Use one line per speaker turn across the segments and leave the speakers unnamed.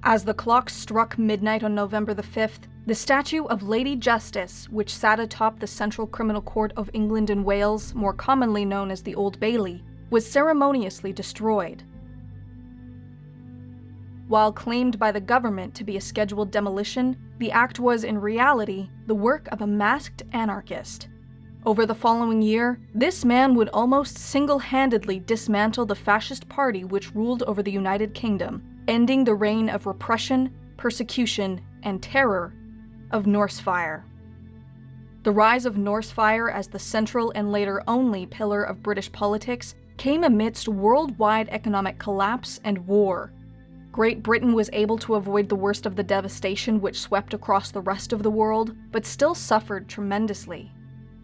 As the clock struck midnight on November the 5th, the statue of Lady Justice, which sat atop the Central Criminal Court of England and Wales, more commonly known as the Old Bailey, was ceremoniously destroyed. While claimed by the government to be a scheduled demolition, the act was, in reality, the work of a masked anarchist. Over the following year, this man would almost single-handedly dismantle the fascist party which ruled over the United Kingdom, ending the reign of repression, persecution, and terror of Norsefire. The rise of Norsefire as the central and later only pillar of British politics came amidst worldwide economic collapse and war. Great Britain was able to avoid the worst of the devastation which swept across the rest of the world, but still suffered tremendously.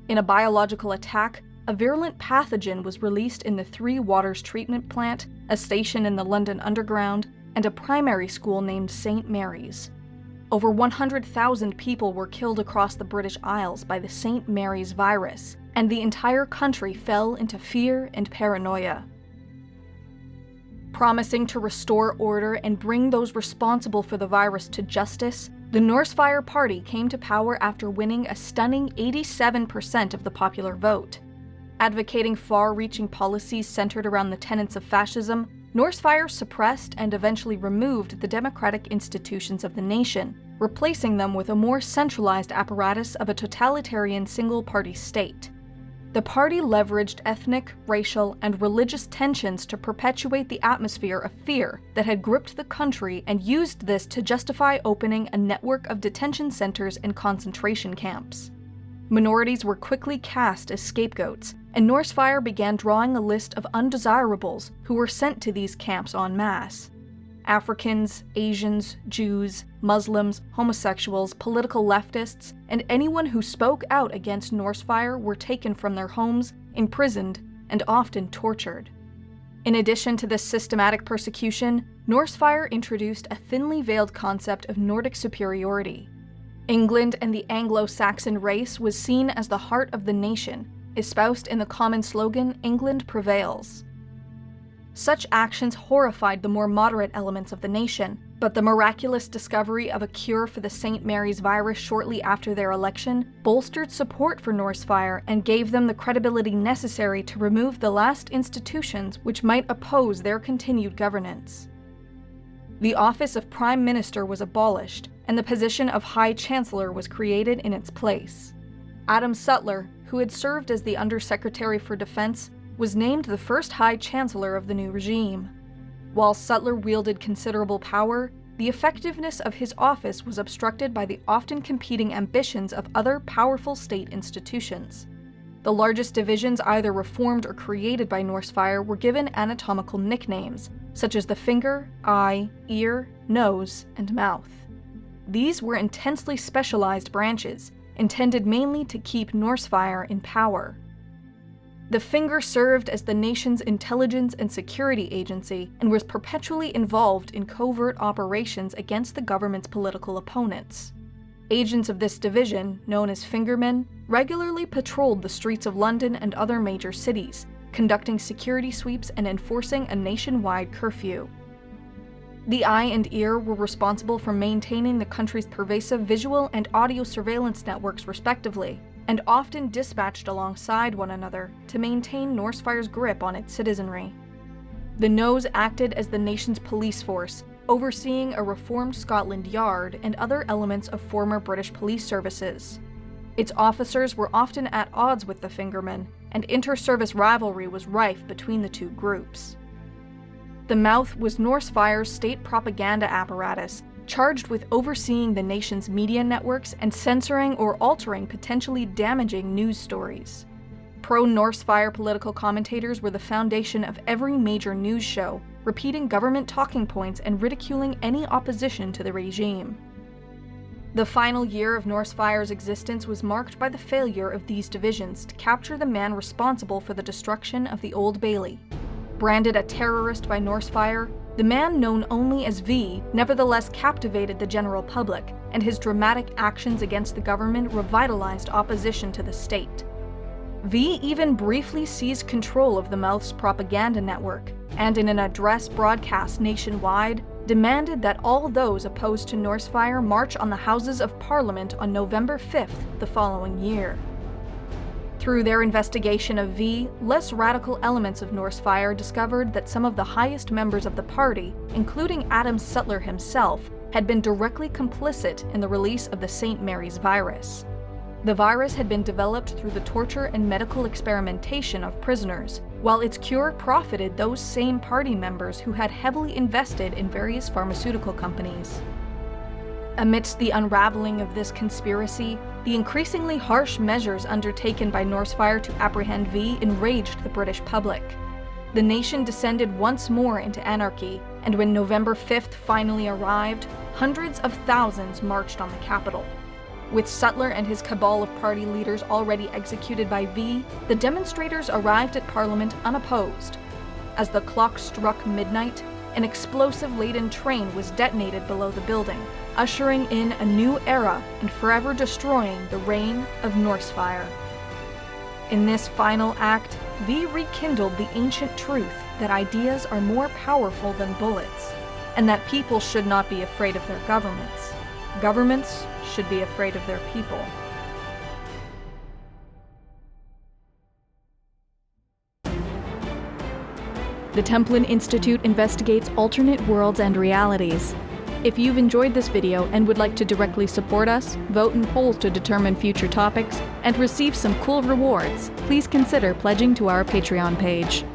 In a biological attack, a virulent pathogen was released in the Three Waters treatment plant, a station in the London Underground, and a primary school named St. Mary's. Over 100,000 people were killed across the British Isles by the St. Mary's virus, and the entire country fell into fear and paranoia. Promising to restore order and bring those responsible for the virus to justice, the Norsefire Party came to power after winning a stunning 87% of the popular vote. Advocating far-reaching policies centered around the tenets of fascism, Norsefire suppressed and eventually removed the democratic institutions of the nation, replacing them with a more centralized apparatus of a totalitarian single-party state. The party leveraged ethnic, racial, and religious tensions to perpetuate the atmosphere of fear that had gripped the country and used this to justify opening a network of detention centers and concentration camps. Minorities were quickly cast as scapegoats, and Norsefire began drawing a list of undesirables who were sent to these camps en masse. Africans, Asians, Jews, Muslims, homosexuals, political leftists, and anyone who spoke out against Norsefire were taken from their homes, imprisoned, and often tortured. In addition to this systematic persecution, Norsefire introduced a thinly veiled concept of Nordic superiority. England and the Anglo-Saxon race was seen as the heart of the nation, espoused in the common slogan, "England prevails." Such actions horrified the more moderate elements of the nation, but the miraculous discovery of a cure for the St. Mary's virus shortly after their election bolstered support for Norsefire and gave them the credibility necessary to remove the last institutions which might oppose their continued governance. The office of Prime Minister was abolished, and the position of High Chancellor was created in its place. Adam Sutler, who had served as the Undersecretary for Defense, was named the first High Chancellor of the new regime. While Sutler wielded considerable power, the effectiveness of his office was obstructed by the often competing ambitions of other powerful state institutions. The largest divisions either reformed or created by Norsefire were given anatomical nicknames, such as the finger, eye, ear, nose, and mouth. These were intensely specialized branches, intended mainly to keep Norsefire in power. The finger served as the nation's intelligence and security agency and was perpetually involved in covert operations against the government's political opponents. Agents of this division, known as fingermen, regularly patrolled the streets of London and other major cities, conducting security sweeps and enforcing a nationwide curfew. The eye and ear were responsible for maintaining the country's pervasive visual and audio surveillance networks respectively, and often dispatched alongside one another to maintain Norsefire's grip on its citizenry. The nose acted as the nation's police force, overseeing a reformed Scotland Yard and other elements of former British police services. Its officers were often at odds with the fingermen, and inter-service rivalry was rife between the two groups. The mouth was Norsefire's state propaganda apparatus, charged with overseeing the nation's media networks and censoring or altering potentially damaging news stories. Pro-Norsefire political commentators were the foundation of every major news show, repeating government talking points and ridiculing any opposition to the regime. The final year of Norsefire's existence was marked by the failure of these divisions to capture the man responsible for the destruction of the Old Bailey. Branded a terrorist by Norsefire, the man known only as V nevertheless captivated the general public, and his dramatic actions against the government revitalized opposition to the state. V even briefly seized control of the mouth's propaganda network, and in an address broadcast nationwide, demanded that all those opposed to Norsefire march on the Houses of Parliament on November 5th the following year. Through their investigation of V, less radical elements of Norsefire discovered that some of the highest members of the party, including Adam Sutler himself, had been directly complicit in the release of the St. Mary's virus. The virus had been developed through the torture and medical experimentation of prisoners, while its cure profited those same party members who had heavily invested in various pharmaceutical companies. Amidst the unraveling of this conspiracy, the increasingly harsh measures undertaken by Norsefire to apprehend V enraged the British public. The nation descended once more into anarchy, and when November 5th finally arrived, hundreds of thousands marched on the capital. With Sutler and his cabal of party leaders already executed by V, the demonstrators arrived at Parliament unopposed. As the clock struck midnight, an explosive-laden train was detonated below the building, ushering in a new era and forever destroying the reign of Norsefire. In this final act, V rekindled the ancient truth that ideas are more powerful than bullets, and that people should not be afraid of their governments. Governments should be afraid of their people. The Templin Institute investigates alternate worlds and realities. If you've enjoyed this video and would like to directly support us, vote in polls to determine future topics, and receive some cool rewards, please consider pledging to our Patreon page.